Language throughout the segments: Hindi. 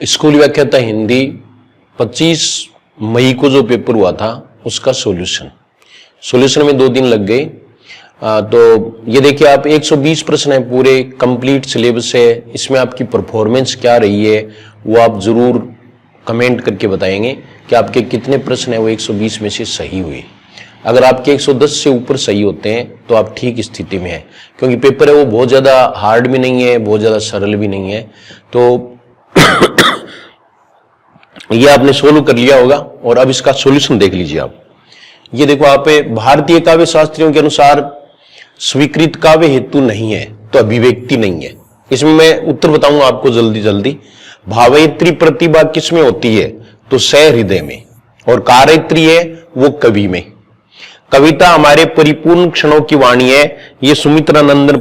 स्कूल व्याख्याता हिंदी 25 मई को जो पेपर हुआ था उसका सॉल्यूशन में 2 दिन लग गए। तो ये देखिए आप 120 प्रश्न है, पूरे कंप्लीट सिलेबस है। इसमें आपकी परफॉर्मेंस क्या रही है वो आप जरूर कमेंट करके बताएंगे कि आपके कितने प्रश्न है वो 120 में से सही हुए। अगर आपके 110 से ऊपर सही होते हैं तो आप ठीक स्थिति में हैं, क्योंकि पेपर है वो बहुत ज़्यादा हार्ड भी नहीं है, बहुत ज़्यादा सरल भी नहीं है। तो ये आपने सोल्व कर लिया होगा और अब इसका सॉल्यूशन देख लीजिए आप। ये देखो आप, भारतीय काव्य शास्त्रियों के अनुसार स्वीकृत काव्य हेतु नहीं है तो अभिव्यक्ति नहीं है। इसमें मैं उत्तर बताऊंगा आपको जल्दी जल्दी। भावयत्री प्रतिभा किसमें होती है तो सहृदय में, और कार्यत्री है वो कवि में। कविता हमारे परिपूर्ण क्षणों की वाणी है, ये सुमित्रानंदन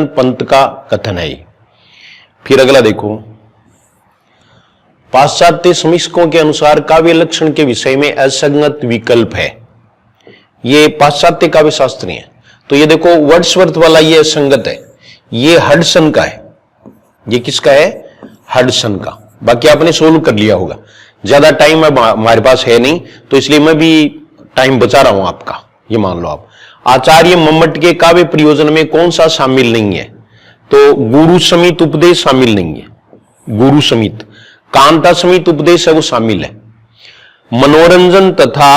पंत का कथन है। फिर अगला देखो, पाश्चात्य समीक्षकों के अनुसार काव्य लक्षण के विषय में असंगत विकल्प है। ये पाश्चात्य काव्य शास्त्री हैं। तो ये देखो वर्ड्सवर्थ वाला ये असंगत है, ये हडसन का है। ये किसका है? हडसन का। बाकी आपने सोल्व कर लिया होगा। ज्यादा टाइम हमारे पास है नहीं तो इसलिए मैं भी टाइम बचा रहा हूं आपका। ये मान लो आप, आचार्य मम्मट के काव्य प्रयोजन में कौन सा शामिल नहीं है तो गुरु समित उपदेश शामिल नहीं है। गुरु समित, कांता समित उपदेश है वो शामिल है। मनोरंजन तथा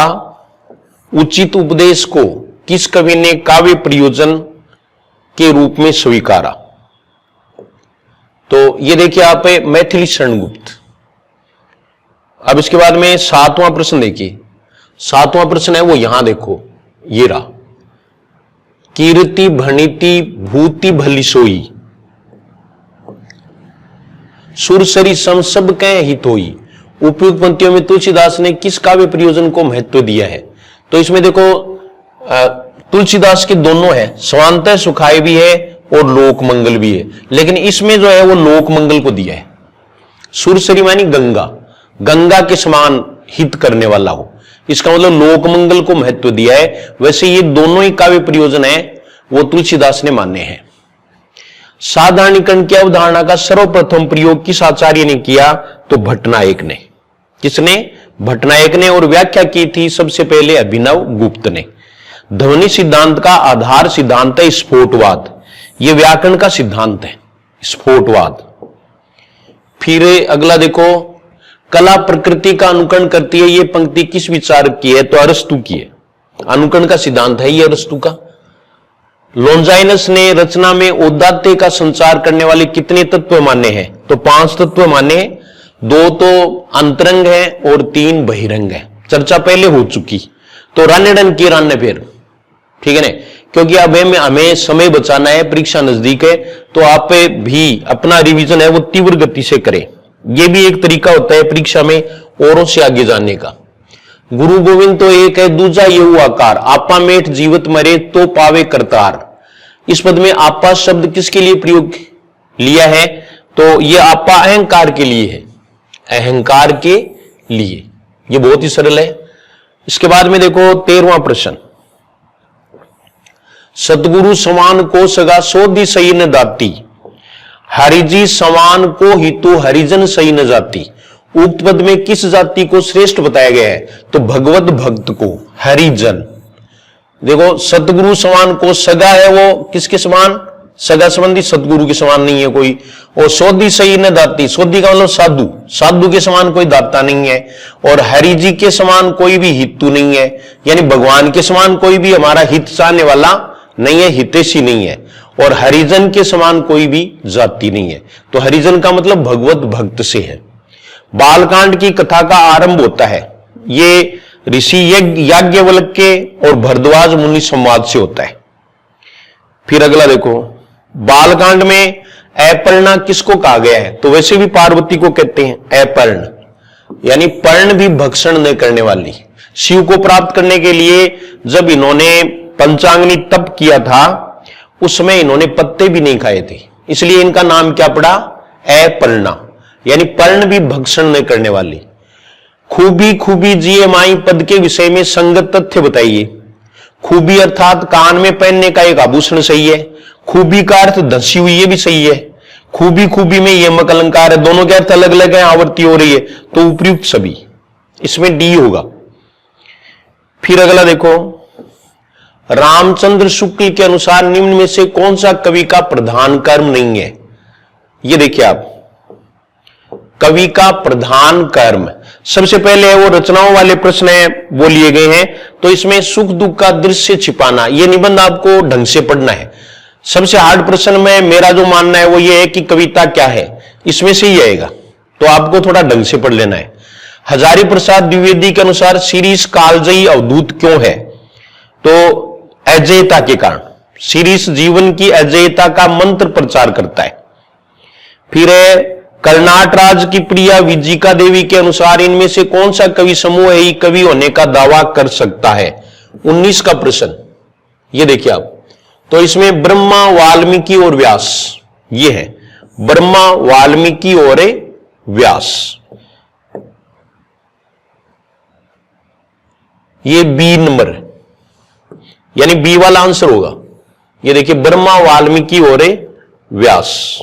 उचित उपदेश को किस कवि ने काव्य प्रयोजन के रूप में स्वीकारा तो ये देखिए आप, मैथिली शरण गुप्त। अब इसके बाद में 7वां प्रश्न देखिए। 7वां प्रश्न है वो यहां देखो, ये रहा, कीर्ति भणिति भूति भली सोई, सुरसरी सम सब कह हित होई। उपयुक्त पंक्तियों में तुलसीदास ने किस काव्य प्रयोजन को महत्व दिया है तो इसमें देखो तुलसीदास के दोनों है, स्वांतः सुखाय भी है और लोक मंगल भी है, लेकिन इसमें जो है वो लोक मंगल को दिया है। सुरसरी मानी गंगा, गंगा के समान हित करने वाला हो, इसका मतलब लोक मंगल को महत्व दिया है। वैसे ये दोनों ही काव्य प्रयोजन है वो तुलसीदास ने माने हैं। साधारणीकरण की अवधारणा का सर्वप्रथम प्रयोग किस आचार्य ने किया तो भट्टनायक ने। किसने? भट्टनायक ने। और व्याख्या की थी सबसे पहले अभिनव गुप्त ने। ध्वनि सिद्धांत का आधार सिद्धांत है स्फोटवाद। यह व्याकरण का सिद्धांत है, स्फोटवाद। फिर अगला देखो, कला प्रकृति का अनुकरण करती है, यह पंक्ति किस विचारक की है तो अरस्तु की है। अनुकरण का सिद्धांत है ये अरस्तु का। लॉन्जाइनस ने रचना में औदात्य का संचार करने वाले कितने तत्व माने हैं तो 5 तत्व माने हैं। 2 तो अंतरंग है और 3 बहिरंग है। चर्चा पहले हो चुकी, तो रन की रन फिर, ठीक है ना, क्योंकि अब हमें समय बचाना है, परीक्षा नजदीक है, तो आप भी अपना रिवीजन है वो तीव्र गति से करें। यह भी एक तरीका होता है परीक्षा में औरों से आगे जाने का। गुरु गोविंद तो एक है, दूजा ये हुआ आकार, आपा मेठ जीवत मरे तो पावे करतार। इस पद में आपा शब्द किसके लिए प्रयोग लिया है तो ये आपा अहंकार के लिए है, अहंकार के लिए। ये बहुत ही सरल है। इसके बाद में देखो 13वां प्रश्न, सतगुरु समान को सगा सोधी सही न दाती, हरिजी समान को हितु हरिजन सही न जाती। उक्त पद में किस जाति को श्रेष्ठ बताया गया है तो भगवत भक्त को, हरिजन। देखो सतगुरु समान को, सगा है वो किसके समान, सगा संबंधी, सतगुरु के समान नहीं है कोई। और सोधी सही न दाती, सोधी का मतलब साधु, साधु के समान कोई दाता नहीं है। और हरि जी के समान कोई भी हितु नहीं है, यानी भगवान के समान कोई भी हमारा हित चाहने वाला नहीं है, हितैषी नहीं है। और हरिजन के समान कोई भी जाति नहीं है, तो हरिजन का मतलब भगवत भक्त से है। बालकांड की कथा का आरंभ होता है, ये ऋषि याज्ञवल्क्य के और भरद्वाज मुनि संवाद से होता है। फिर अगला देखो, बालकांड में अपर्णा किसको कहा गया है तो वैसे भी पार्वती को कहते हैं अपर्ण, यानी पर्ण भी भक्षण न करने वाली। शिव को प्राप्त करने के लिए जब इन्होंने पंचांगनी तप किया था उस समय इन्होंने पत्ते भी नहीं खाए थे, इसलिए इनका नाम क्या पड़ा, अपर्णा, यानी पर्ण भी भक्षण न करने वाली। खूबी खूबी जिए माई पद के विषय में संगत तथ्य बताइए। खूबी अर्थात कान में पहनने का एक आभूषण सही है। खूबी का अर्थ धंसी हुई, ये भी सही है। खूबी खूबी में यमक अलंकार है, दोनों के अर्थ अलग अलग है, आवर्ती हो रही है, तो उपयुक्त सभी, इसमें डी होगा। फिर अगला देखो, रामचंद्र शुक्ल के अनुसार निम्न में से कौन सा कवि का प्रधान कर्म नहीं है? ये देखिए आप, कवि का प्रधान कर्म सबसे पहले वो रचनाओं वाले प्रश्न है वो लिए गए हैं, तो इसमें सुख दुख का दृश्य छिपाना, ये निबंध आपको ढंग से पढ़ना है। सबसे हार्ड प्रश्न में मेरा जो मानना है वो ये है कि कविता क्या है, इसमें से ही आएगा, तो आपको थोड़ा ढंग से पढ़ लेना है। हजारी प्रसाद द्विवेदी के अनुसार शिरीष कालजयी अवधूत क्यों है? तो अजेयता के कारण, शिरीष जीवन की अजेयता का मंत्र प्रचार करता है। फिर है कर्नाटराज की प्रिया विजिका देवी के अनुसार इनमें से कौन सा कवि समूह है कवि होने का दावा कर सकता है? 19 का प्रश्न, ये देखिए आप, तो इसमें ब्रह्मा, वाल्मीकि और व्यास, ये है ब्रह्मा, वाल्मीकि और व्यास, ये बी नंबर, यानी बी वाला आंसर होगा। ये देखिए ब्रह्मा, वाल्मीकि और व्यास।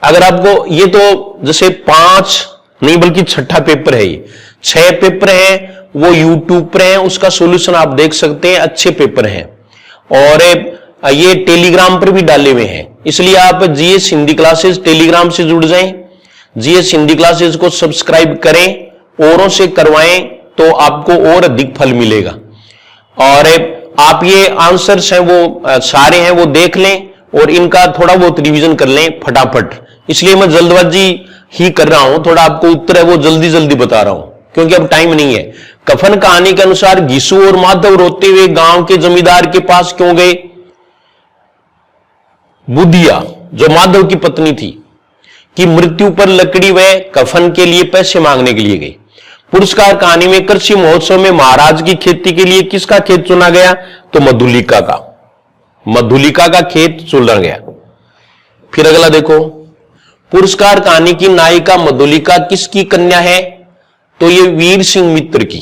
अगर आपको ये, तो जैसे 5 नहीं बल्कि छठा पेपर है, ये 6 पेपर हैं वो यूट्यूब पर हैं, उसका सॉल्यूशन आप देख सकते हैं, अच्छे पेपर हैं, और ये टेलीग्राम पर भी डाले हुए हैं, इसलिए आप जीएस हिंदी क्लासेस टेलीग्राम से जुड़ जाएं, जीएस हिंदी क्लासेस को सब्सक्राइब करें, औरों से करवाएं, तो आपको और अधिक फल मिलेगा। और आप ये आंसर्स हैं वो सारे हैं वो देख लें और इनका थोड़ा बहुत रिवीजन कर लें फटाफट, इसलिए मैं जल्दबाजी ही कर रहा हूं, थोड़ा आपको उत्तर है वो जल्दी जल्दी बता रहा हूं क्योंकि अब टाइम नहीं है। कफन कहानी के अनुसार घिसू और माधव रोते हुए गांव के जमींदार के पास क्यों गए? बुधिया, जो माधव की पत्नी थी, कि मृत्यु पर लकड़ी व कफन के लिए पैसे मांगने के लिए गई। पुरस्कार कहानी में कृषि महोत्सव में महाराज की खेती के लिए किसका खेत चुना गया? तो मधुलिका का, मधुलिका का खेत चुना गया। फिर अगला देखो, पुरस्कार कहानी की नायिका मधुलिका किसकी कन्या है? तो ये वीर सिंह मित्र की,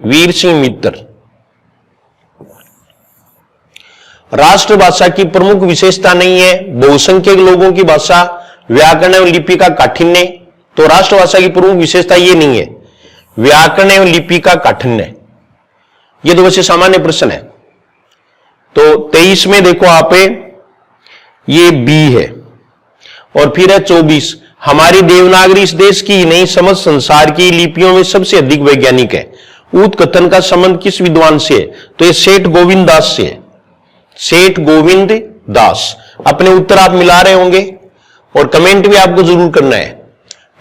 वीर सिंह मित्र। राष्ट्रभाषा की प्रमुख विशेषता नहीं है बहुसंख्यक लोगों की भाषा, व्याकरण एवं लिपि का काठिन्य, तो राष्ट्रभाषा की प्रमुख विशेषता ये नहीं है व्याकरण एवं लिपि का काठिन्य। ये तो वैसे सामान्य प्रश्न है। तो 23 में देखो आप, ये बी है, और फिर है 24, हमारी देवनागरी इस देश की नहीं समझ संसार की लिपियों में सबसे अधिक वैज्ञानिक है। उत्कथन का संबंध किस विद्वान से है? तो ये सेठ गोविंद दास से है, सेठ गोविंद दास। अपने उत्तर आप मिला रहे होंगे और कमेंट भी आपको जरूर करना है।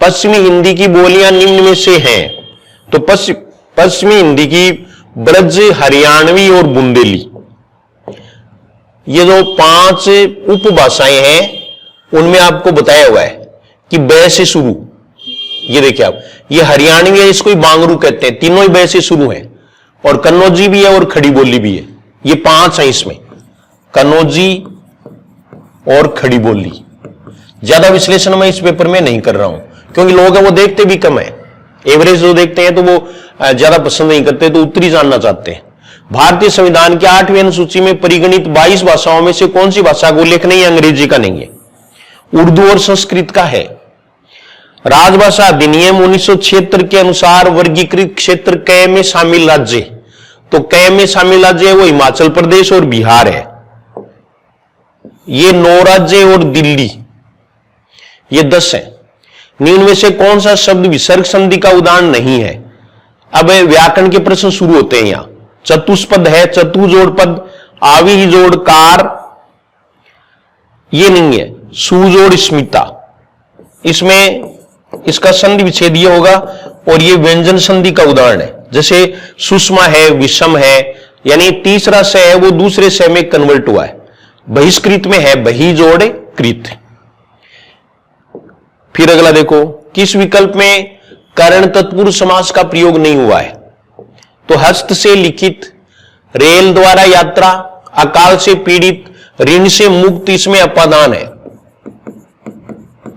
पश्चिमी हिंदी की बोलियां निम्न में से हैं, तो पश्चिमी हिंदी की ब्रज, हरियाणवी और बुंदेली, ये जो 5 उपभाषाएं हैं उनमें आपको बताया हुआ है कि बै से शुरू। ये देखिए आप, ये हरियाणवी है, इसको बांगरू कहते हैं, तीनों ही बै से शुरू हैं, और कन्नौजी भी है और खड़ी बोली भी है। ये 5 हैं इसमें, कन्नौजी और खड़ी बोली। ज्यादा विश्लेषण मैं इस पेपर में नहीं कर रहा हूं क्योंकि लोग हैं वो देखते भी कम है, एवरेज जो देखते हैं तो वो ज्यादा पसंद नहीं करते, तो उत्तरी जानना चाहते हैं। भारतीय संविधान के 8वीं अनुसूची में परिगणित 22 भाषाओं में से कौन सी भाषा को उल्लेख नहीं है? अंग्रेजी का नहीं है, उर्दू और संस्कृत का है। राजभाषा अधिनियम 1976 के अनुसार वर्गीकृत क्षेत्र क में शामिल राज्य, तो क में शामिल राज्य है वो हिमाचल प्रदेश और बिहार है। ये 9 राज्य और दिल्ली, ये 10 है। निम्न में से कौन सा शब्द विसर्ग संधि का उदाहरण नहीं है? अब व्याकरण के प्रश्न शुरू होते हैं। यहां चतुष्पद है, चतु जोड़ पद, आवी ही जोड़ कार, ये नहीं है। सुजोड़ स्मिता, इसमें इसका संधि विच्छेद ये होगा, और ये व्यंजन संधि का उदाहरण है। जैसे सुषमा है, विषम है, यानी तीसरा स है वो दूसरे स में कन्वर्ट हुआ है। बहिष्कृत में है बही जोड़ कृत। फिर अगला देखो, किस विकल्प में करण तत्पुरुष समास का प्रयोग नहीं हुआ है? तो हस्त से लिखित, रेल द्वारा यात्रा, अकाल से पीड़ित, ऋण से मुक्त, इसमें अपादान है,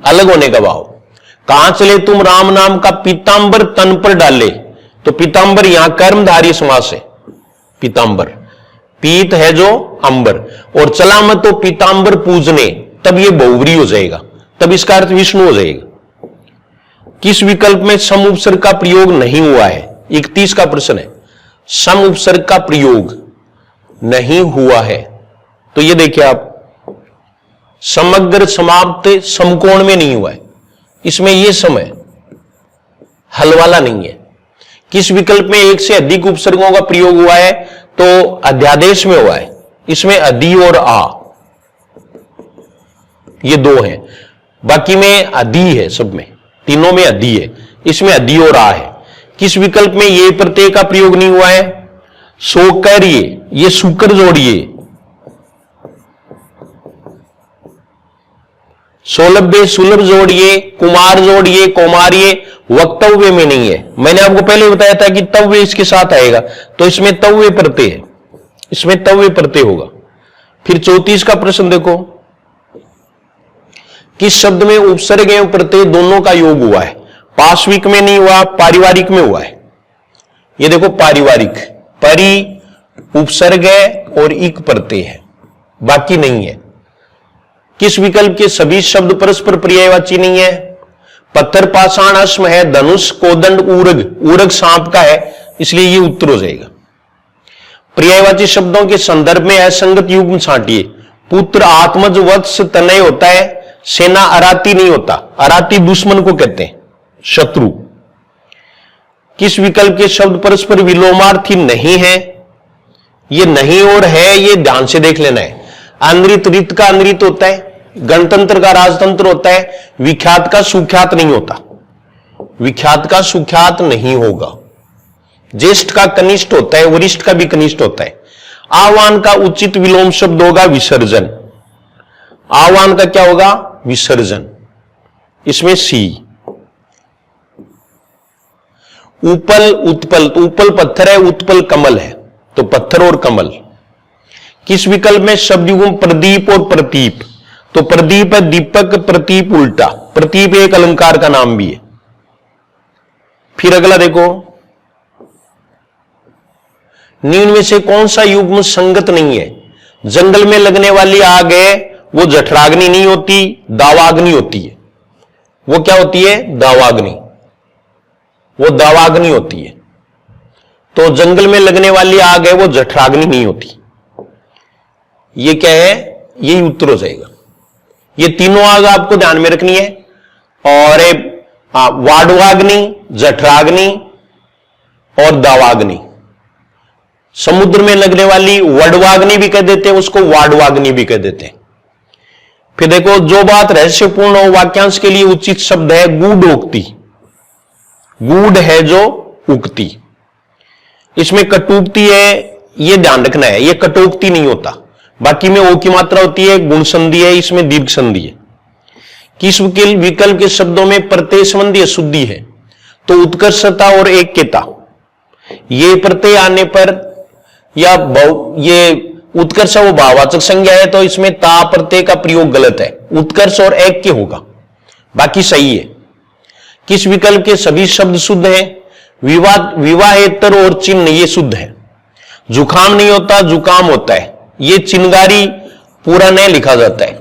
अलग होने का भाव। कहां चले तुम राम नाम का पीतांबर तन पर डाले, तो पीतांबर यहां कर्मधारी समास है, पीतांबर। पीत है जो अंबर, और चला मत तो पीतांबर पूजने, तब ये बहुव्रीहि हो जाएगा, तब इसका अर्थ विष्णु हो जाएगा। किस विकल्प में सम उपसर्ग का प्रयोग नहीं हुआ है? 31 का प्रश्न है, सम उपसर्ग का प्रयोग नहीं हुआ है। तो ये देखिए आप, समग्र समाप्त समकोण में नहीं हुआ है, इसमें यह सम है, हल वाला नहीं है। किस विकल्प में एक से अधिक उपसर्गों का प्रयोग हुआ है? तो अध्यादेश में हुआ है, इसमें अधि और आ, ये दो हैं, बाकी में अधि है, सब में तीनों में अधि है, इसमें अधि और आ है। किस विकल्प में ये प्रत्यय का प्रयोग नहीं हुआ है? सोकर्ये, ये सुकर जोड़िए, सौलभ्य सुलभ जोड़िए, कुमार जोड़िए, कौमार्य वक्तव्य में नहीं है। मैंने आपको पहले बताया था कि तव्य इसके साथ आएगा, तो इसमें तव्य प्रत्यय है, इसमें तव्य प्रत्यय होगा। फिर 34 का प्रश्न देखो, किस शब्द में उपसर्ग एवं प्रत्यय दोनों का योग हुआ है? पार्श्विक में नहीं हुआ, पारिवारिक में हुआ है। ये देखो पारिवारिक, परि उपसर्ग है और इक प्रत्यय है, बाकी नहीं है। किस विकल्प के सभी शब्द परस्पर पर्यायवाची नहीं है? पत्थर, पाषाण, अश्म है, धनुष, कोदंड, ऊरग, ऊरग सांप का है, इसलिए ये उत्तर हो जाएगा। पर्यायवाची शब्दों के संदर्भ में असंगत युग्म छांटिए। पुत्र आत्मज, वत्स तनय होता है, सेना अराती नहीं होता, अराती दुश्मन को कहते हैं, शत्रु। किस विकल्प के शब्द परस्पर विलोमार्थी नहीं है? ये नहीं और है, ये ध्यान से देख लेना है। अनृत, रित का अनृत होता है, गणतंत्र का राजतंत्र होता है, विख्यात का सुख्यात नहीं होता, विख्यात का सुख्यात नहीं होगा। ज्येष्ठ का कनिष्ठ होता है, वरिष्ठ का भी कनिष्ठ होता है। आह्वान का उचित विलोम शब्द होगा विसर्जन, आह्वान का क्या होगा? विसर्जन, इसमें सी। उपल, उत्पल, तो उपल पत्थर है, उत्पल कमल है, तो पत्थर और कमल। किस विकल्प में शब्द युग्म प्रदीप और प्रतीप? तो प्रदीप है दीपक, प्रतीप उल्टा, प्रतीप एक अलंकार का नाम भी है। फिर अगला देखो, निम्न में से कौन सा युग्म संगत नहीं है? जंगल में लगने वाली आग है, वो जठराग्नि नहीं होती, दावाग्नि होती है। वो क्या होती है? दावाग्नि, वो दावाग्नि होती है। तो जंगल में लगने वाली आग है, वो जठराग्नि नहीं होती। ये क्या है? यही उत्तर हो जाएगा। ये तीनों आग आपको ध्यान में रखनी है, और वाडवाग्नि, जठराग्नि और दावाग्नि। समुद्र में लगने वाली वडवाग्नि भी कह देते हैं, उसको वाडवाग्नि भी कह देते हैं। फिर देखो, जो बात रहस्यपूर्ण हो वाक्यांश के लिए उचित शब्द है गूढ़ोक्ति, गूढ़ है जो उक्ति। इसमें कटुक्ति है, यह ध्यान रखना है, यह कटोक्ति नहीं होता। बाकी में ओ की मात्रा होती है, गुण संधि है, इसमें दीर्घ संधि है। किस विकल्प के शब्दों में प्रत्यय संबंधी अशुद्धि है? तो उत्कर्षता और ऐक्यता, ये प्रत्यय आने पर, या ये उत्कर्ष वो भाववाचक संज्ञा है, तो इसमें ता प्रत्यय का प्रयोग गलत है, उत्कर्ष और ऐक्य होगा, बाकी सही है। किस विकल्प के सभी शब्द शुद्ध हैं? विवाहेतर और चिन्ह, ये शुद्ध है। जुखाम नहीं होता, जुकाम होता है, ये चिनगारी पूरा नहीं लिखा जाता है।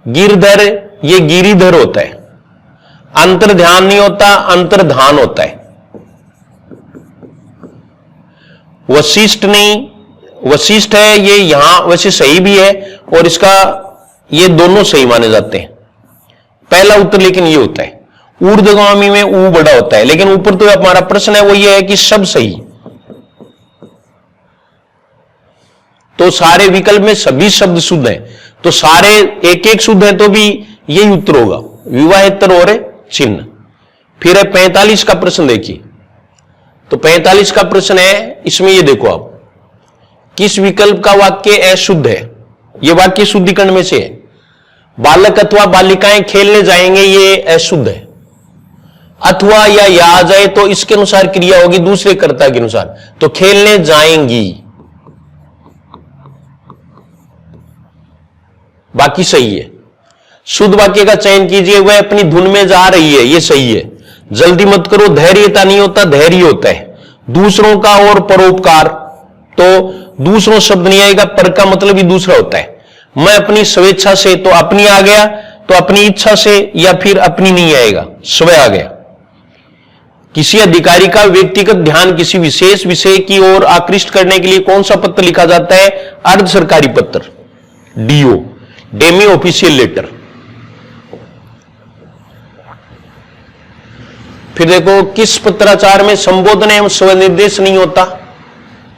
गिरधर, ये गिरिधर होता है। अंतर्ध्यान नहीं होता, अंतर्धान होता है। वशिष्ठ नहीं, वशिष्ठ है, ये यहां वैसे सही भी है, और इसका ये दोनों सही माने जाते हैं, पहला उत्तर लेकिन ये होता है। ऊर्ध्वगामी में ऊ बड़ा होता है, लेकिन ऊपर तो हमारा प्रश्न है वो ये है कि सब सही, तो सारे विकल्प में सभी शब्द शुद्ध हैं, तो सारे एक एक शुद्ध है, तो भी यही उत्तर होगा, विवाहेतर और चिन्ह। फिर है 45 का प्रश्न देखिए, तो 45 का प्रश्न है, इसमें ये देखो आप, किस विकल्प का वाक्य अशुद्ध है? ये वाक्य शुद्धिकरण में से है। बालक अथवा बालिकाएं खेलने जाएंगे, ये अशुद्ध है। अथवा या आ जाए तो इसके अनुसार क्रिया होगी, दूसरे कर्ता के अनुसार, तो खेलने जाएंगी, बाकी सही है। शुद्ध वाक्य का चयन कीजिए, वह अपनी धुन में जा रही है, ये सही है। जल्दी मत करो, धैर्यता नहीं होता, धैर्य होता है। दूसरों का और परोपकार, तो दूसरों शब्द नहीं आएगा, पर का मतलब ही दूसरा होता है। मैं अपनी स्वेच्छा से, तो अपनी आ गया, तो अपनी इच्छा से, या फिर अपनी नहीं आएगा, स्वयं आ गया। किसी अधिकारी का व्यक्तिगत ध्यान किसी विशेष विषय की ओर आकृष्ट करने के लिए कौन सा पत्र लिखा जाता है? अर्ध सरकारी पत्र, डीओ, डेमी ऑफिशियल लेटर। फिर देखो, किस पत्राचार में संबोधन एवं स्वनिर्देश नहीं होता?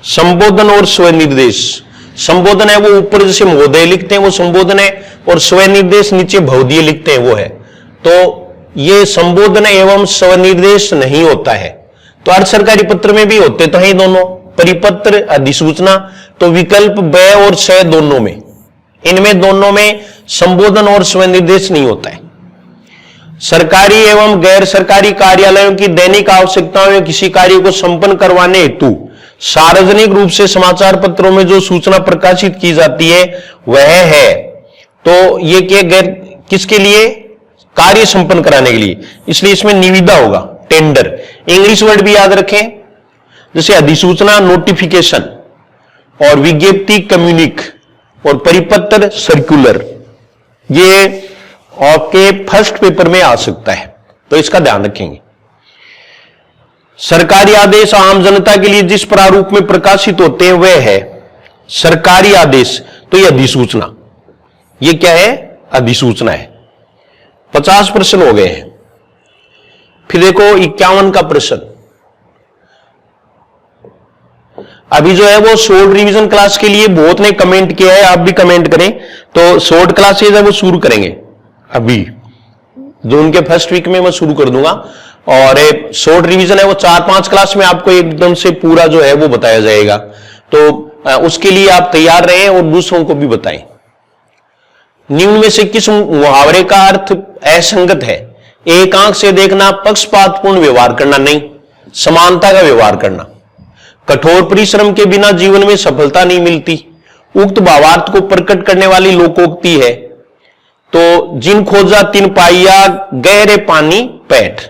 संबोधन और स्वनिर्देश। संबोधन है वो ऊपर जैसे महोदय लिखते हैं वो संबोधन है, और स्वनिर्देश नीचे भवदीय लिखते हैं वो है। तो ये संबोधन एवं स्वनिर्देश नहीं होता है। तो अर्ध सरकारी पत्र में भी होते तो है दोनों, परिपत्र, अधिसूचना। तो विकल्प ब और स दोनों में, इनमें दोनों में संबोधन और स्वनिर्देश नहीं होता है। सरकारी एवं गैर सरकारी कार्यालयों की दैनिक आवश्यकताओं में किसी कार्य को संपन्न करवाने हेतु सार्वजनिक रूप से समाचार पत्रों में जो सूचना प्रकाशित की जाती है वह है। तो ये किसके लिए? कार्य संपन्न कराने के लिए, इसलिए इसमें निविदा होगा, टेंडर। इंग्लिश वर्ड भी याद रखें, जैसे अधिसूचना नोटिफिकेशन, और विज्ञप्ति कम्युनिक, और परिपत्र सर्कुलर। ये आपके फर्स्ट पेपर में आ सकता है, तो इसका ध्यान रखेंगे। सरकारी आदेश आम जनता के लिए जिस प्रारूप में प्रकाशित होते हैं वह है सरकारी आदेश। तो यह अधिसूचना, ये क्या है? अधिसूचना है। 50 प्रश्न हो गए हैं। फिर देखो 51 का प्रश्न। अभी जो है वो शॉर्ट रिवीजन क्लास के लिए बहुत ने कमेंट किया है, आप भी कमेंट करें। तो शॉर्ट क्लासेज है वो शुरू करेंगे अभी, जून के फर्स्ट वीक में मैं शुरू कर दूंगा। और शॉर्ट रिवीजन है वो 4-5 क्लास में आपको एकदम से पूरा जो है वो बताया जाएगा। तो उसके लिए आप तैयार रहें और दूसरों को भी बताएं। निम्न में से किस मुहावरे का अर्थ असंगत है? एक आंख से देखना, पक्षपातपूर्ण व्यवहार करना नहीं, समानता का व्यवहार करना। कठोर परिश्रम के बिना जीवन में सफलता नहीं मिलती, उक्त भावार्थ को प्रकट करने वाली लोकोक्ति है। तो जिन खोजा तिन पाइया, गहरे पानी पैठ।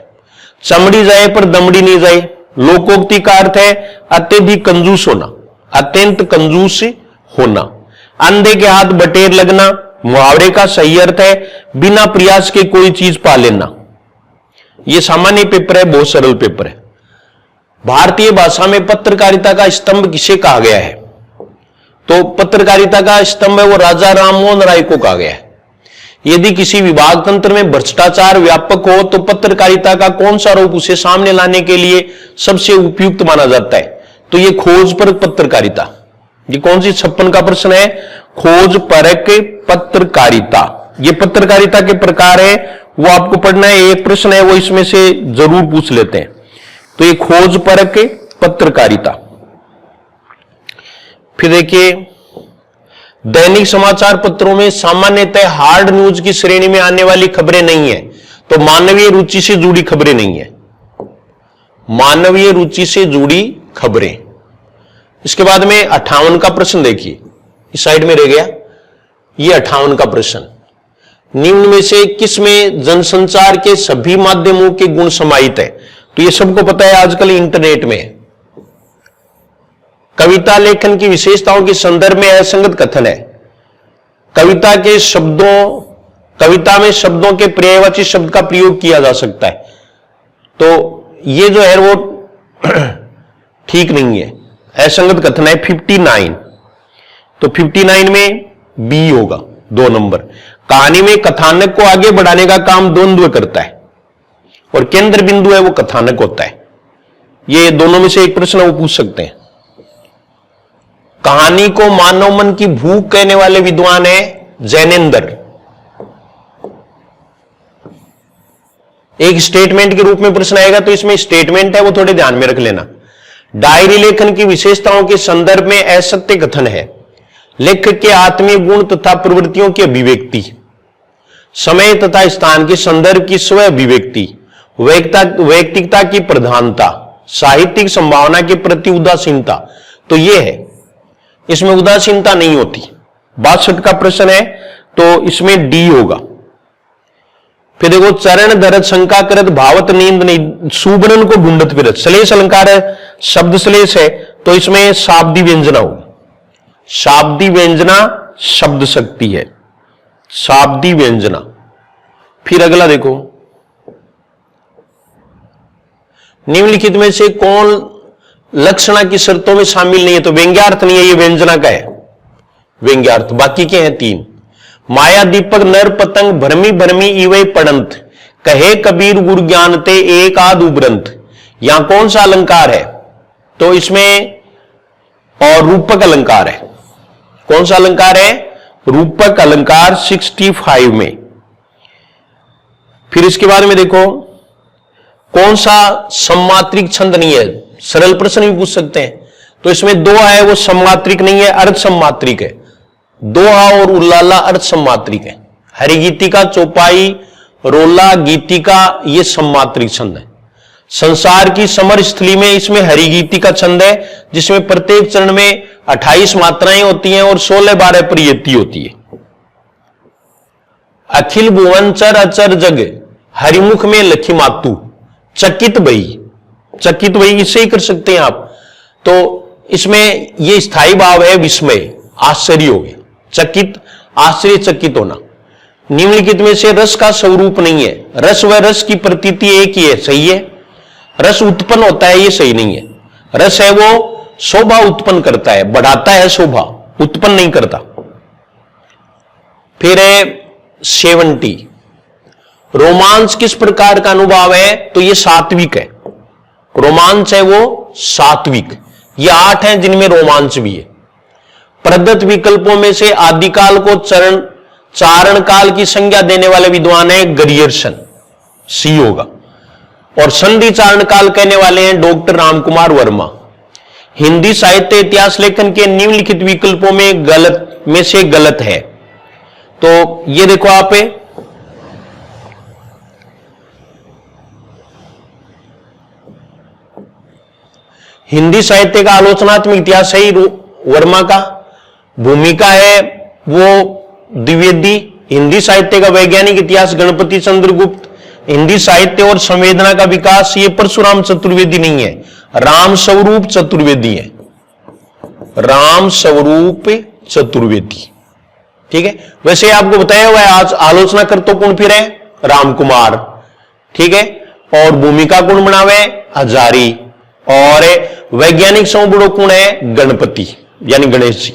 चमड़ी जाए पर दमड़ी नहीं जाए, लोकोक्ति का अर्थ है अत्यधिक कंजूस होना, अत्यंत कंजूस होना। अंधे के हाथ बटेर लगना, मुहावरे का सही अर्थ है बिना प्रयास के कोई चीज पा लेना। यह सामान्य पेपर है, बहुत सरल पेपर है। भारतीय भाषा में पत्रकारिता का स्तंभ किसे कहा गया है? तो पत्रकारिता का स्तंभ है वो राजा राममोहन राय को कहा गया है। यदि किसी विभाग तंत्र में भ्रष्टाचार व्यापक हो तो पत्रकारिता का कौन सा रूप उसे सामने लाने के लिए सबसे उपयुक्त माना जाता है? तो यह खोज परक पत्रकारिता। ये कौन सी 56 का प्रश्न है? खोज परक पत्रकारिता। ये पत्रकारिता के प्रकार है, वो आपको पढ़ना है। एक प्रश्न है वो इसमें से जरूर पूछ लेते हैं। तो ये खोज परक पत्रकारिता। फिर देखिए, दैनिक समाचार पत्रों में सामान्यतः हार्ड न्यूज की श्रेणी में आने वाली खबरें नहीं है, तो मानवीय रुचि से जुड़ी खबरें नहीं है, मानवीय रुचि से जुड़ी खबरें। इसके बाद में 58 का प्रश्न देखिए, इस साइड में रह गया ये 58 का प्रश्न। निम्न में से किसमें जनसंचार के सभी माध्यमों के गुण समाहित है? तो ये सबको पता है, आजकल इंटरनेट में है। कविता लेखन की विशेषताओं के संदर्भ में असंगत कथन है। कविता के शब्दों, कविता में शब्दों के पर्यायवाची शब्द का प्रयोग किया जा सकता है, तो ये जो है वो ठीक नहीं है, असंगत कथन है। 59, तो 59 में बी होगा, 2 नंबर। कहानी में कथानक को आगे बढ़ाने का काम द्वंद्व करता है और केंद्र बिंदु है वो कथानक होता है। ये दोनों में से एक प्रश्न वो पूछ सकते हैं। कहानी को मानव मन की भूख कहने वाले विद्वान है जैनेंद्र। एक स्टेटमेंट के रूप में प्रश्न आएगा, तो इसमें स्टेटमेंट है वो थोड़े ध्यान में रख लेना। डायरी लेखन की विशेषताओं के संदर्भ में असत्य कथन है। लेखक के आत्मीय गुण तथा प्रवृत्तियों की अभिव्यक्ति, समय तथा स्थान के संदर्भ की स्व अभिव्यक्ति, वैयक्तिकता की प्रधानता, साहित्यिक संभावना के प्रति उदासीनता। तो यह है, इसमें उदासीनता नहीं होती। 62 का प्रश्न है, तो इसमें डी होगा। फिर देखो, चरण धरत शंका करत भावत नींद नहीं, सुबरन को ढूंढत फिरत। श्लेष अलंकार है, शब्द श्लेष है, तो इसमें शाब्दी व्यंजना होगी। शाब्दी व्यंजना शब्द शक्ति है, शाब्दी व्यंजना। फिर अगला देखो, निम्नलिखित में से कौन लक्षणा की शर्तों में शामिल नहीं है? तो व्यंग्यार्थ नहीं है, ये व्यंजना का है व्यंग्यार्थ। बाकी के हैं 3। माया दीपक नर पतंग भरमी भरमी इवै पड़ंत, कहे कबीर गुरु ज्ञानते एक आध उबरंत। यहां कौन सा अलंकार है? तो इसमें और रूपक अलंकार है। कौन सा अलंकार है? रूपक अलंकार 65 में। फिर इसके बाद में देखो, कौन सा सम्मात्रिक छंद नहीं है? सरल प्रश्न भी पूछ सकते हैं। तो इसमें दोहा है, वो सम्मात्रिक नहीं है, अर्ध सम्मात्रिक है। दोहा और उल्लाला अर्ध सम्मात्रिक है। हरिगीतिका, चौपाई, रोला, गीतिका ये सम्मात्रिक छंद है। संसार की समर स्थली में इसमें हरिगीतिका छंद है, जिसमें प्रत्येक चरण में 28 मात्राएं होती हैं और 16-12 परियति होती है। अखिल भुवन चर अचर जग हरिमुख में लखी मातू, चकित भई। चकित भई इसे ही कर सकते हैं आप। तो इसमें ये स्थायी भाव है विस्मय, आश्चर्य हो गया। चकित, आश्चर्यचकित होना। निम्नलिखित में से रस का स्वरूप नहीं है। रस व रस की प्रतीति एक ही है, सही है। रस उत्पन्न होता है, ये सही नहीं है। रस है वो शोभा उत्पन्न करता है, बढ़ाता है शोभा, उत्पन्न नहीं करता। फिर है 70, रोमांच किस प्रकार का अनुभव है? तो ये सात्विक है। रोमांच है वो सात्विक। ये 8 हैं जिनमें रोमांच भी है। प्रदत्त विकल्पों में से आदिकाल को चारण काल की संज्ञा देने वाले विद्वान है गरियर्सन, सी होगा। और संधि चारण काल कहने वाले हैं डॉक्टर रामकुमार वर्मा। हिंदी साहित्य इतिहास लेखन के निम्नलिखित विकल्पों में से गलत है। तो ये देखो आप, हिंदी साहित्य का आलोचनात्मक इतिहास है वर्मा का। भूमिका है वो द्विवेदी। हिंदी साहित्य का वैज्ञानिक इतिहास गणपति चंद्रगुप्त। हिंदी साहित्य और संवेदना का विकास ये परशुराम चतुर्वेदी नहीं है, राम स्वरूप चतुर्वेदी है। राम स्वरूप चतुर्वेदी, ठीक है। वैसे आपको बताया हुआ है, आज आलोचना कर तो कौन फिर है? रामकुमार, ठीक है। और भूमिका कौन बनावे? हजारी। और वैज्ञानिक समूह कौन है? गणपति यानी गणेश जी।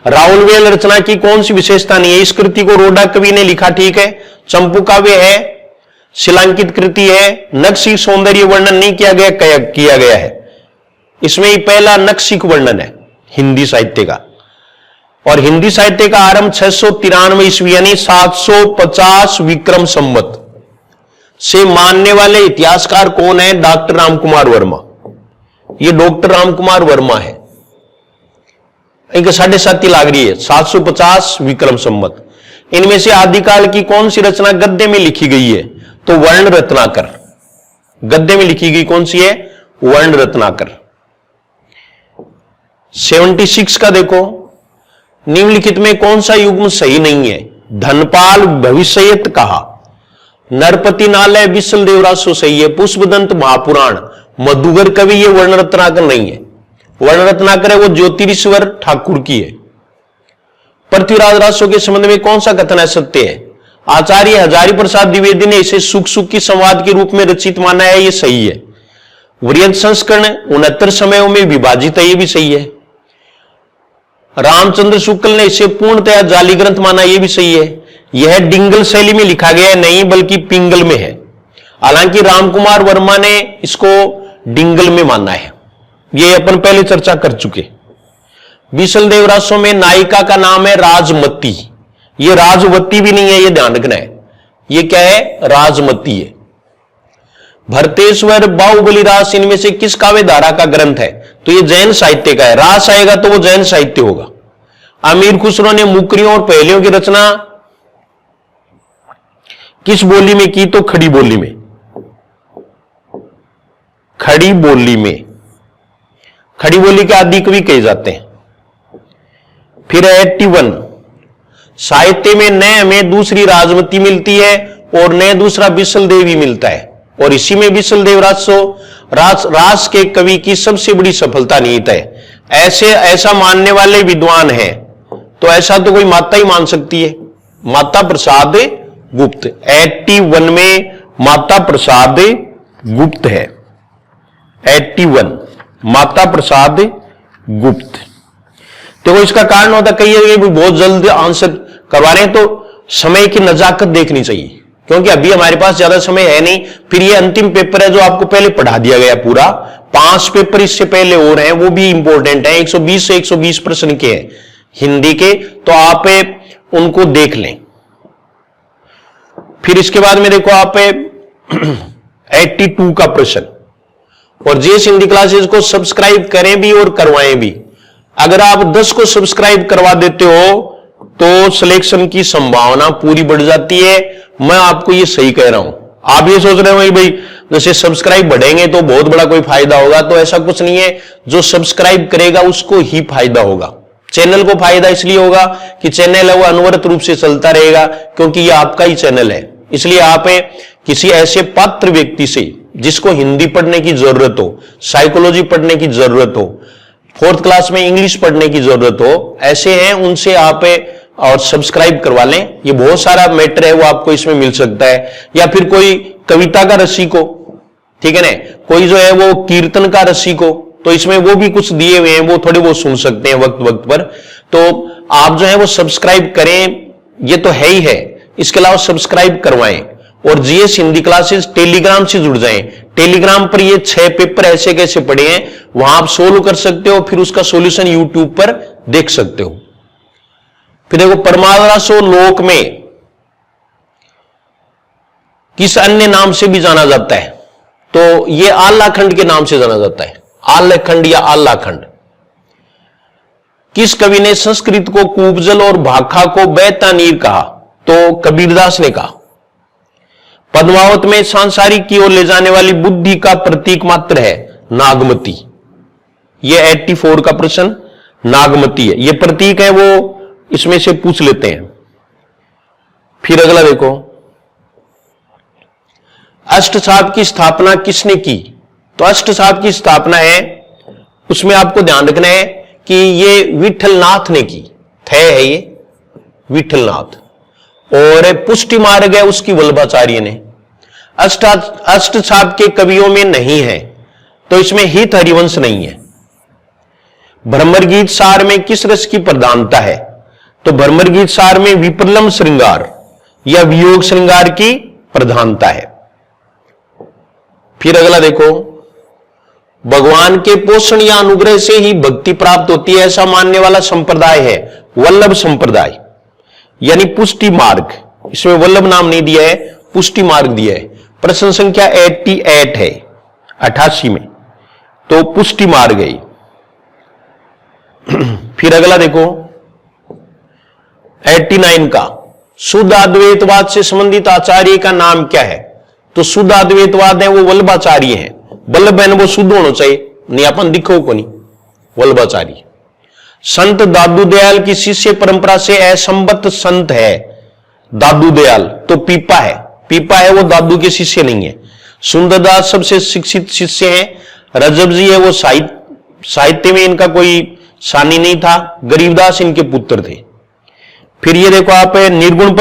राउलवेल रचना की कौन सी विशेषता नहीं है? इस कृति को रोडा कवि ने लिखा, ठीक है। चंपू काव्य है, शिलांकित कृति है, नक्शिक सौंदर्य वर्णन नहीं किया गया है। इसमें ही पहला नक्शिक वर्णन है हिंदी साहित्य का। और हिंदी साहित्य का आरंभ 693 ईस्वी यानी 750 विक्रम संवत से मानने वाले इतिहासकार कौन है? डॉक्टर रामकुमार वर्मा। ये डॉक्टर रामकुमार वर्मा है। इनके 7.5 लाग रही है, 750 विक्रम संवत। इनमें से आदिकाल की कौन सी रचना गद्य में लिखी गई है? तो वर्ण रत्नाकर। गद्य में लिखी गई कौन सी है? वर्ण रत्नाकर। 76 का देखो, निम्नलिखित में कौन सा युग्म सही नहीं है? धनपाल भविष्यत कहा, नरपति नालय विसल देवरासो सही है। पुष्पदंत महापुराण, मधुगर कवि ये वर्ण रत्नाकर नहीं है। वर्ण रत्नाकर है वो ज्योतिरीश्वर ठाकुर की है। पृथ्वीराज रासो के संबंध में कौन सा कथन है सत्य है? आचार्य हजारी प्रसाद द्विवेदी ने इसे सुख सुख की संवाद के रूप में रचित माना है, ये सही है। वृहद संस्करण 69 समयों में विभाजित है, ये भी सही है। रामचंद्र शुक्ल ने इसे पूर्णतया जाली ग्रंथ माना, यह भी सही है। यह डिंगल शैली में लिखा गया है, नहीं बल्कि पिंगल में है। हालांकि रामकुमार वर्मा ने इसको डिंगल में माना है, यह अपन पहले चर्चा कर चुके। विसल देवरासों में नायिका का नाम है राजमती, यह राजवती भी नहीं है, यह ध्यान रखना है। यह क्या है? राजमती है। भरतेश्वर, बाहुबली रास इनमें से किस काव्य धारा का ग्रंथ है? तो यह जैन साहित्य का है। रास आएगा तो वो जैन साहित्य होगा। अमीर खुसरो ने मुकरियों और पहेलियों की रचना किस बोली में की? तो खड़ी बोली में। खड़ी बोली में, खड़ी बोली के आदि कवि कहे जाते हैं। फिर 81, साहित्य में न हमें दूसरी राजमती मिलती है और न दूसरा बिसल देवी मिलता है। और इसी में विशलदेव रास के कवि की सबसे बड़ी सफलता निहित है। ऐसा मानने वाले विद्वान हैं, तो ऐसा तो कोई माता ही मान सकती है। माता प्रसाद गुप्त 81 में माता प्रसाद गुप्त है, 81 माता प्रसाद गुप्त। तो इसका कारण होता कई जगह भी बहुत जल्द आंसर करवा रहे हैं, तो समय की नजाकत देखनी चाहिए, क्योंकि अभी हमारे पास ज्यादा समय है नहीं। फिर ये अंतिम पेपर है जो आपको पहले पढ़ा दिया गया पूरा, 5 पेपर इससे पहले और हैं, वो भी इंपॉर्टेंट है, 120 से 120 प्रश्न के हैं हिंदी के, तो आप उनको देख लें। फिर इसके बाद में देखो आप 82 का प्रश्न, और जीएस हिंदी क्लासेस को सब्सक्राइब करें भी और करवाएं भी। अगर आप 10 को सब्सक्राइब करवा देते हो तो सिलेक्शन की संभावना पूरी बढ़ जाती है। मैं आपको ये सही कह रहा हूं। आप ये सोच रहे हो भाई जैसे सब्सक्राइब बढ़ेंगे तो बहुत बड़ा कोई फायदा होगा, तो ऐसा कुछ नहीं है। जो सब्सक्राइब करेगा उसको ही फायदा होगा। चैनल को फायदा इसलिए होगा कि चैनल है वो अनवरत रूप से चलता रहेगा, क्योंकि ये आपका ही चैनल है। इसलिए आप किसी ऐसे पात्र व्यक्ति से जिसको हिंदी पढ़ने की जरूरत हो, साइकोलॉजी पढ़ने की जरूरत हो, 4th क्लास में इंग्लिश पढ़ने की जरूरत हो, ऐसे हैं उनसे आप और सब्सक्राइब करवा लें। ये बहुत सारा मैटर है वो आपको इसमें मिल सकता है। या फिर कोई कविता का रसिक हो, ठीक है ना, कोई जो है वो कीर्तन का रसिक हो, तो इसमें वो भी कुछ दिए हुए हैं, वो थोड़े वो सुन सकते हैं वक्त वक्त पर। तो आप जो है वो सब्सक्राइब करें, ये तो है ही है। इसके अलावा सब्सक्राइब करवाएं और जीएस हिंदी क्लासेस टेलीग्राम से जुड़ जाएं। टेलीग्राम पर ये 6 पेपर ऐसे कैसे पढ़े हैं वहां आप सोल्व कर सकते हो, फिर उसका सॉल्यूशन यूट्यूब पर देख सकते हो। फिर देखो परमारसो लोक में किस अन्य नाम से भी जाना जाता है, तो ये आल्लाखंड के नाम से जाना जाता है, आल्लाखंड या आल्लाखंड। किस कवि ने संस्कृत को कूपजल और भाखा को बेतानीर कहा, तो कबीरदास ने कहा। पद्मावत में सांसारिक की ओर ले जाने वाली बुद्धि का प्रतीक मात्र है नागमती। यह 84 का प्रश्न नागमती है, यह प्रतीक है, वो इसमें से पूछ लेते हैं। फिर अगला देखो, अष्टसाप की स्थापना किसने की, तो अष्टसाप की स्थापना है, उसमें आपको ध्यान रखना है कि ये विठलनाथ ने की, है ये विठलनाथ, और पुष्टि मार्ग है उसकी वल्लभाचार्य ने। अष्टसाप के कवियों में नहीं है, तो इसमें हित हरिवंश नहीं है। भ्रमर गीत सार में किस रस की प्रधानता है, तो भ्रमर गीत सार में विप्रलंब श्रृंगार या वियोग श्रृंगार की प्रधानता है। फिर अगला देखो, भगवान के पोषण या अनुग्रह से ही भक्ति प्राप्त होती है ऐसा मानने वाला संप्रदाय है वल्लभ संप्रदाय, यानी पुष्टि मार्ग। इसमें वल्लभ नाम नहीं दिया है, पुष्टि मार्ग दिया है। प्रश्न संख्या 88 है, 88 में, तो पुष्टि मार्ग है। फिर अगला देखो 89 का, शुद्ध अद्वैतवाद से संबंधित आचार्य का नाम क्या है, तो शुद्ध अद्वैतवाद है वो वल्लभाचार्य है। वल्लभ है वो शुद्ध होना चाहिए, नहीं अपन दिखो को नहीं, वल्लभाचार्य। संत दादू दयाल की शिष्य परंपरा से असंबद्ध संत है दादू दयाल, तो पीपा है, पीपा है वो दादू के शिष्य नहीं है। सुंदरदास सबसे शिक्षित शिष्य हैं। रजब जी है वो साहित्य में इनका कोई सानी नहीं था। गरीबदास इनके पुत्र थे। फिर ये देखो आप निर्गुण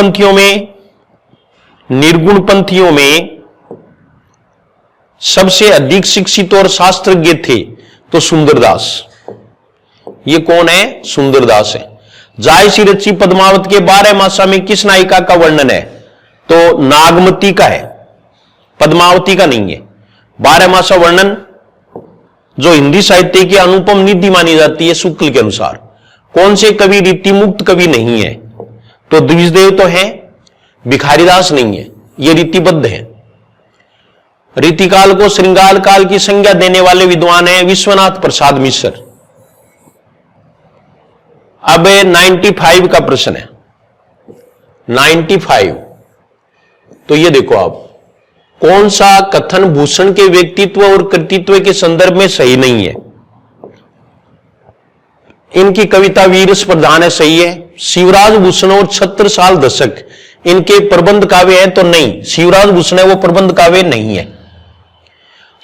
पंथियों में सबसे अधिक शिक्षित और शास्त्रज्ञ थे, तो सुंदरदास। ये कौन है, सुंदरदास है। जाय सी रची पद्मावत के 12 मासा में किस नायिका का वर्णन है, तो नागमती का है, पद्मावती का नहीं है। 12 मासा वर्णन जो हिंदी साहित्य की अनुपम निधि मानी जाती है शुक्ल के अनुसार। कौन से कवि रीति मुक्त कवि नहीं है, तो द्विजदेव तो है, भिखारीदास नहीं है, ये रीतिबद्ध है। रीतिकाल को श्रृंगार काल की संज्ञा देने वाले विद्वान हैं विश्वनाथ प्रसाद मिश्र। अब 95 का प्रश्न है, 95। तो ये देखो आप, कौन सा कथन भूषण के व्यक्तित्व और कृतित्व के संदर्भ में सही नहीं है। इनकी कविता वीरस प्रधान है, सही है। शिवराज भूषण और छत्रसाल दशक इनके प्रबंध काव्य है, तो नहीं, शिवराज भूषण है वो प्रबंध काव्य नहीं है।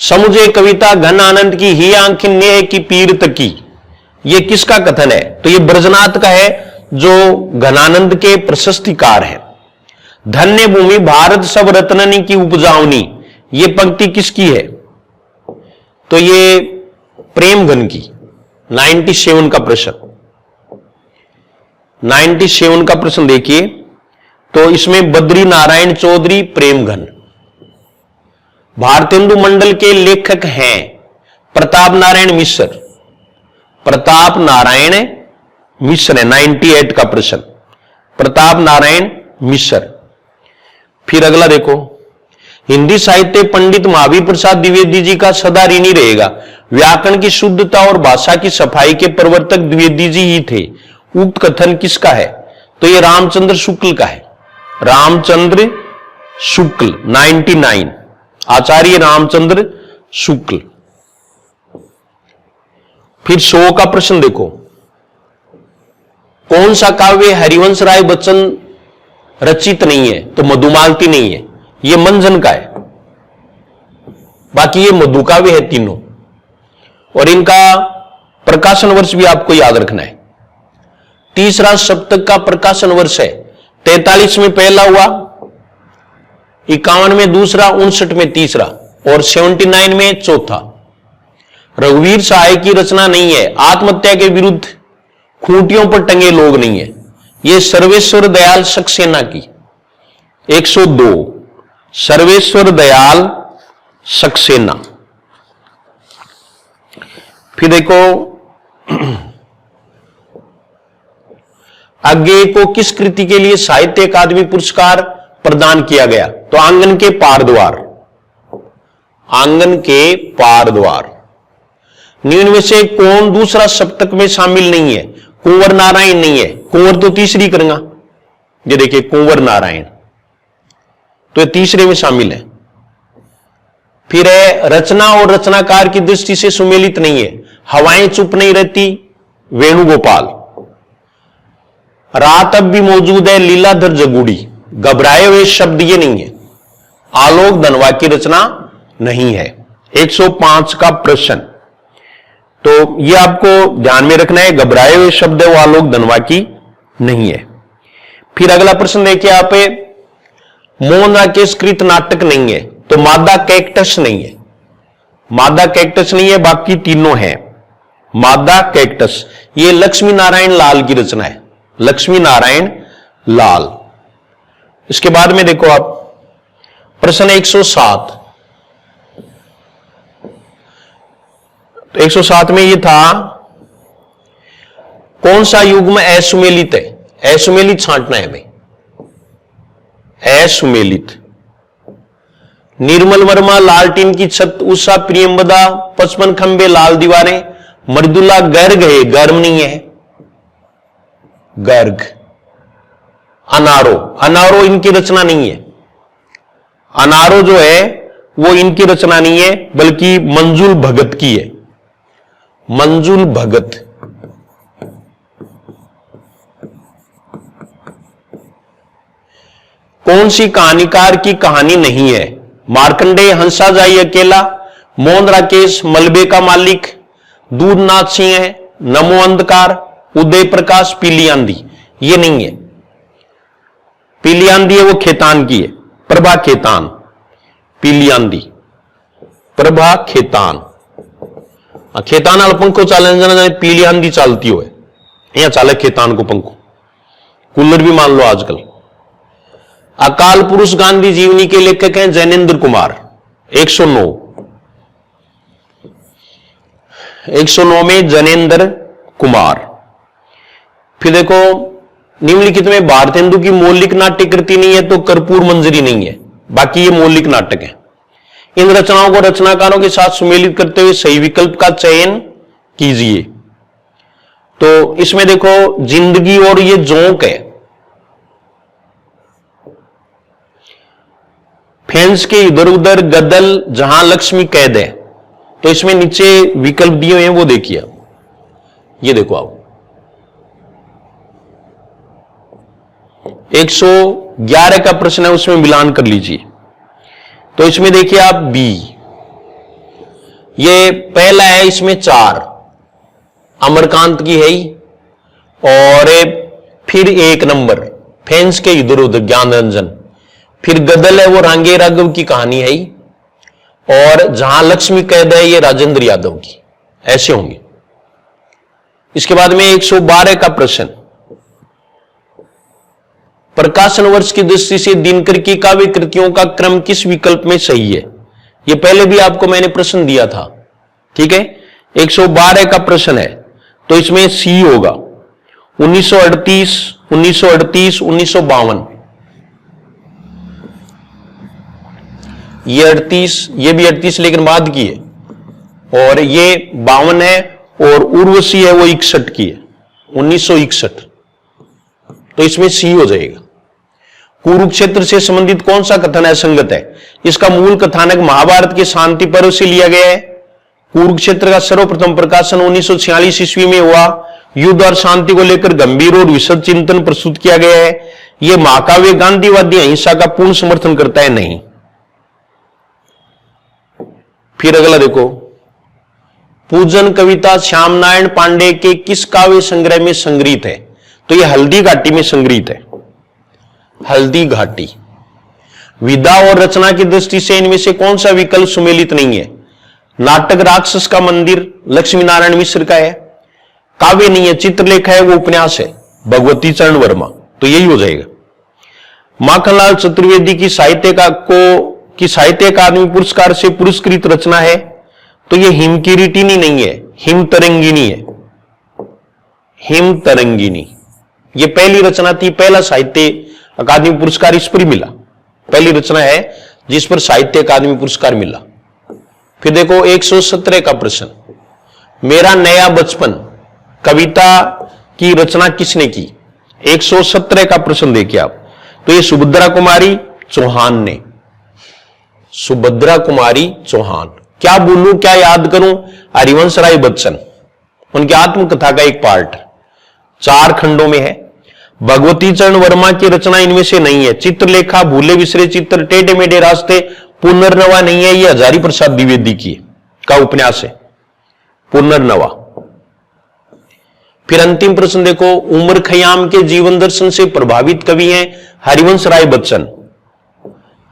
समुझे कविता घन आनंद की ही आंखें नेह की पीर तकी, ये किसका कथन है? तो ये ब्रजनाथ का है, जो घनानंद के प्रशस्तिकार है। धन्य भूमि भारत सब रत्ननी की उपजावनी, ये पंक्ति किसकी है? तो ये प्रेमघन की। 97 का प्रश्न, 97 का प्रश्न देखिए। तो इसमें बद्री नारायण चौधरी प्रेमघन। भारतेंदु मंडल के लेखक हैं प्रताप नारायण मिश्र। प्रताप नारायण मिश्र है 98 का प्रश्न, प्रताप नारायण मिश्र। फिर अगला देखो, हिंदी साहित्य पंडित महावीर प्रसाद द्विवेदी जी का सदा ऋणी रहेगा। व्याकरण की शुद्धता और भाषा की सफाई के प्रवर्तक द्विवेदी जी ही थे। उक्त कथन किसका है? तो ये रामचंद्र शुक्ल का है, रामचंद्र शुक्ल 99, आचार्य रामचंद्र शुक्ल। फिर 100 का प्रश्न देखो, कौन सा काव्य हरिवंश राय बच्चन रचित नहीं है? तो मधुमालती नहीं है, ये मंजन का है। बाकी ये मधु काव्य है तीनों, और इनका प्रकाशन वर्ष भी आपको याद रखना है। तीसरा सप्तक का प्रकाशन वर्ष है 43 में पहला हुआ, 51 में दूसरा, 59 में तीसरा और 79 में चौथा। रघुवीर सहाय की रचना नहीं है। आत्महत्या के विरुद्ध खूंटियों पर टंगे लोग नहीं है, ये सर्वेश्वर दयाल सक्सेना की। 102 सर्वेश्वर दयाल सक्सेना। फिर देखो, अज्ञेय को किस कृति के लिए साहित्य अकादमी पुरस्कार प्रदान किया गया? तो आंगन के पार द्वार, आंगन के पार द्वार। निम्न में से कौन दूसरा सप्तक में शामिल नहीं है? कुंवर नारायण नहीं है, कुंवर तो तीसरी करूंगा, ये देखिए कुंवर नारायण, तो ये तीसरे में शामिल है। फिर है रचना और रचनाकार की दृष्टि से सुमेलित नहीं है। हवाएं चुप नहीं रहती, वेणुगोपाल। रात अब भी मौजूद है, लीलाधर जगूड़ी। घबराए हुए शब्द ये नहीं है। आलोक धनवा की रचना नहीं है। 105 का प्रश्न, तो ये आपको ध्यान में रखना है, घबराए हुए शब्द है वो आलोक धनवा की नहीं है। फिर अगला प्रश्न देखिए आप, मोहन राकेश कृत नाटक नहीं है, तो मादा कैक्टस नहीं है, मादा कैक्टस नहीं है, बाकी तीनों हैं। मादा कैक्टस ये लक्ष्मी नारायण लाल की रचना है, लक्ष्मी नारायण लाल। इसके बाद में देखो आप प्रश्न 107, तो 107 में ये था, कौन सा युग्म असुमेलित है? असुमेलित छांटना है भाई, असुमेलित। निर्मल वर्मा लालटीन की छत, उषा प्रियंवदा 55 खंबे लाल दीवारें, मृदुला गर्ग है, गर्म नहीं है, गर्ग। अनारो, अनारो इनकी रचना नहीं है, अनारो जो है वो इनकी रचना नहीं है, बल्कि मंजुल भगत की है, मंजुल भगत। कौन सी कहानीकार की कहानी नहीं है? मार्कंडेय हंसा जाई अकेला, मोहन राकेश मलबे का मालिक, दूधनाथ सिंह है, नमो अंधकार, उदय प्रकाश पीली आंधी, ये नहीं है। पीली आंधी है वो खेतान की है, प्रभा खेतान। पीली आंधी प्रभा खेतान, खेतान आल पंखो चाले जाने पीली आंधी चालती हो, यहां चाले खेतान को पंखो, कूलर भी मान लो आजकल। अकाल पुरुष गांधी जीवनी के लेखक हैं जैनेन्द्र कुमार। 109, 109 में जैनेन्द्र कुमार। फिर देखो, निम्नलिखित में भारतेंदु की मौलिक नाट्य कृति नहीं है, तो कर्पूर मंजरी नहीं है, बाकी ये मौलिक नाटक है। इन रचनाओं को रचनाकारों के साथ सुमेलित करते हुए सही विकल्प का चयन कीजिए। तो इसमें देखो, जिंदगी और ये जोंक है, फैंस के इधर उधर, गदल, जहां लक्ष्मी कैद है। तो इसमें नीचे विकल्प दिए हुए हैं, वो देखिए, ये देखो आप 111 का प्रश्न है, उसमें मिलान कर लीजिए। तो इसमें देखिए आप बी, ये पहला है, इसमें 4 अमरकांत की है ही, और फिर 1 नंबर फेंस के इधर उधर ज्ञान रंजन, फिर गदल है वो रांगे राघव की कहानी है ही, और जहां लक्ष्मी कैद है ये राजेंद्र यादव की। ऐसे होंगे। इसके बाद में 112 का प्रश्न, प्रकाशन वर्ष की दृष्टि से दिनकर की काव्य कृतियों का क्रम किस विकल्प में सही है? यह पहले भी आपको मैंने प्रश्न दिया था, ठीक है। 112 का प्रश्न है, तो इसमें सी होगा 1938, 1938, 1952। ये 38, ये भी 38 लेकिन बाद की है, और ये 52 है, और उर्वशी है वो 61 की है, 1961। तो इसमें सी हो जाएगा। कुरुक्षेत्र से संबंधित कौन सा कथन असंगत है? इसका मूल कथानक महाभारत के शांति पर्व से लिया गया है। कुरुक्षेत्र का सर्वप्रथम प्रकाशन 1946 ईस्वी में हुआ। युद्ध और शांति को लेकर गंभीर और विशद चिंतन प्रस्तुत किया गया है। यह महाकाव्य गांधीवादी अहिंसा का पूर्ण समर्थन करता है, नहीं। फिर अगला देखो, पूजन कविता श्याम नारायण पांडे के किस काव्य संग्रह में संग्रहित है? तो यह हल्दी घाटी में संग्रहित है, हल्दी घाटी। विधा और रचना की दृष्टि से इनमें से कौन सा विकल्प सुमेलित नहीं है? नाटक राक्षस का मंदिर लक्ष्मी नारायण मिश्र का है, काव्य नहीं है, चित्रलेखा है वो उपन्यास है भगवती चरण वर्मा, तो यही हो जाएगा। माखनलाल चतुर्वेदी की साहित्य अकादमी पुरस्कार से पुरस्कृत रचना है, तो ये हिमकिरीटिनी नहीं है, हिमतरंगिनी है, हिमतरंगिनी। ये पहली रचना थी, पहला साहित्य अकादमी पुरस्कार इस पर ही मिला, पहली रचना है जिस पर साहित्य अकादमी पुरस्कार मिला। फिर देखो 117 का प्रश्न, मेरा नया बचपन कविता की रचना किसने की? 117 का प्रश्न देखिए आप, तो ये सुभद्रा कुमारी चौहान ने, सुभद्रा कुमारी चौहान। क्या बोलूं क्या याद करूं? हरिवंश राय बच्चन, उनकी आत्मकथा का एक पार्ट 4 खंडों में है। भगवती चरण वर्मा की रचना इनमें से नहीं है। चित्रलेखा, भूले विसरे चित्र, टेढ़े मेढ़े रास्ते, पुनर्नवा नहीं है, यह हजारी प्रसाद द्विवेदी की का उपन्यास है पुनर्नवा। फिर अंतिम प्रश्न देखो, उमर खयाम के जीवन दर्शन से प्रभावित कवि हैं हरिवंश राय बच्चन,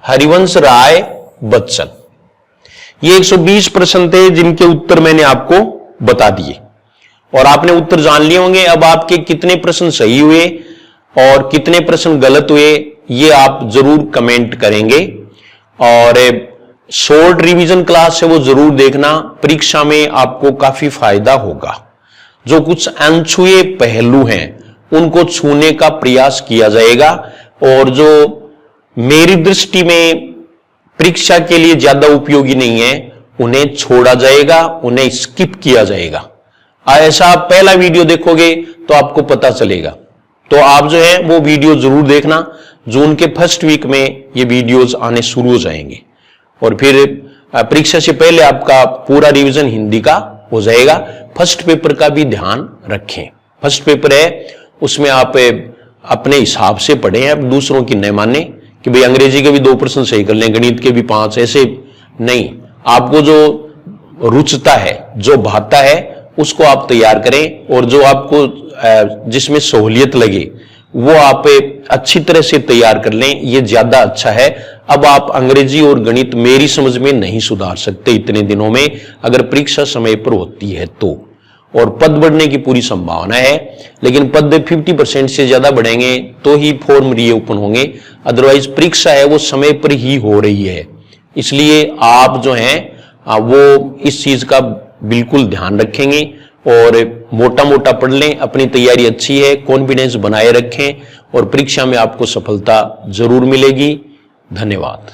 हरिवंश राय बच्चन। ये 120 प्रश्न थे जिनके उत्तर मैंने आपको बता दिए, और आपने उत्तर जान लिए होंगे। अब आपके कितने प्रश्न सही हुए और कितने प्रश्न गलत हुए ये आप जरूर कमेंट करेंगे, और शॉर्ट रिवीजन क्लास है वो जरूर देखना, परीक्षा में आपको काफी फायदा होगा। जो कुछ अनछुए पहलू हैं उनको छूने का प्रयास किया जाएगा, और जो मेरी दृष्टि में परीक्षा के लिए ज्यादा उपयोगी नहीं है उन्हें छोड़ा जाएगा, उन्हें स्किप किया जाएगा। ऐसा आप पहला वीडियो देखोगे तो आपको पता चलेगा। तो आप जो है वो वीडियो जरूर देखना। जून के फर्स्ट वीक में ये वीडियोस आने शुरू हो जाएंगे, और फिर परीक्षा से पहले आपका पूरा रिवीजन हिंदी का हो जाएगा। फर्स्ट पेपर का भी ध्यान रखें, फर्स्ट पेपर है उसमें आप अपने हिसाब से पढ़ें, आप दूसरों की न माने कि भाई अंग्रेजी के भी 2 प्रश्न सही कर लें, गणित के भी 5, ऐसे नहीं। आपको जो रुचता है, जो भाता है उसको आप तैयार करें, और जो आपको जिसमें सहूलियत लगे वो आप अच्छी तरह से तैयार कर लें, ये ज्यादा अच्छा है। अब आप अंग्रेजी और गणित मेरी समझ में नहीं सुधार सकते इतने दिनों में, अगर परीक्षा समय पर होती है तो, और पद बढ़ने की पूरी संभावना है, लेकिन पद 50% से ज्यादा बढ़ेंगे तो ही फॉर्म रीओपन होंगे, अदरवाइज परीक्षा है वो समय पर ही हो रही है। इसलिए आप जो हैं वो इस चीज का बिल्कुल ध्यान रखेंगे, और मोटा मोटा पढ़ लें, अपनी तैयारी अच्छी है, कॉन्फिडेंस बनाए रखें, और परीक्षा में आपको सफलता जरूर मिलेगी। धन्यवाद।